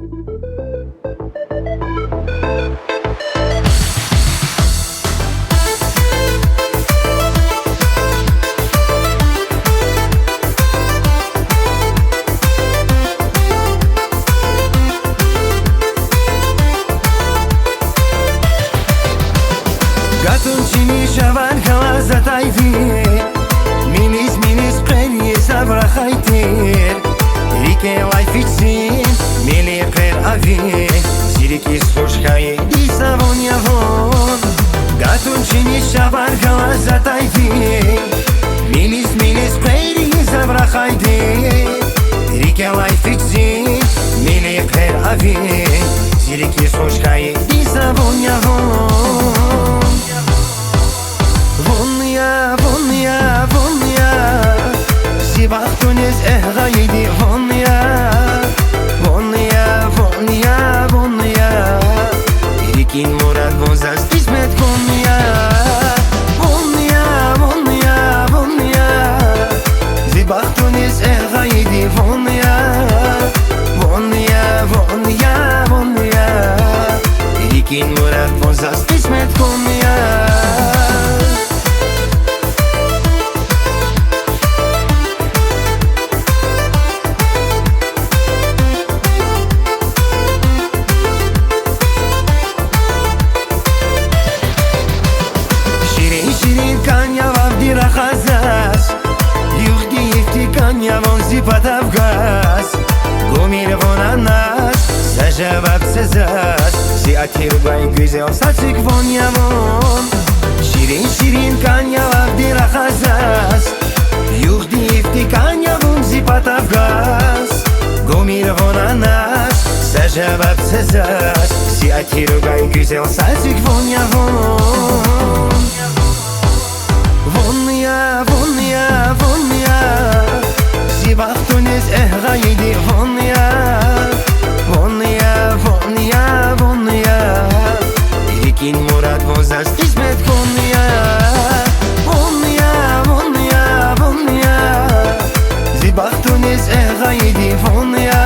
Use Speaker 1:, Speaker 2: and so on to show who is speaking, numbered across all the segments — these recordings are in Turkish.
Speaker 1: Gatunchini shavan kawaza tayfir Minis qeri sabra khaytir Rike life itsin Mili qer avir Zirikis khoshkaye Disavon yavon Gatunchini shavan kawaza tayfir Minis qeri sabra khaytir Rike life itsin Mili qer avir Zirikis khoshkaye Disavon yavon Vonya Sibachtunis غايدي Vonya Irikin murad bozas ismet Vonya Sibachtunis غايدي Vonya Irikin murad bozas ismet Vonya Patavgas Gomir vonanas Sajabab sezas Ziatir bay güzel saçık von yavon Şirin kanyavav dira khazas Yuh difti kanyavon zi patavgas Gomir vonanas Sajabab sezas Ziatir bay güzel saçık von yavon Vonya Sibachtunis غايدي Vonya Irikin murad bozas ismet Vonya Sibachtunis غايدي Vonya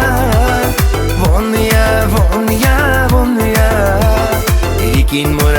Speaker 1: Irikin murad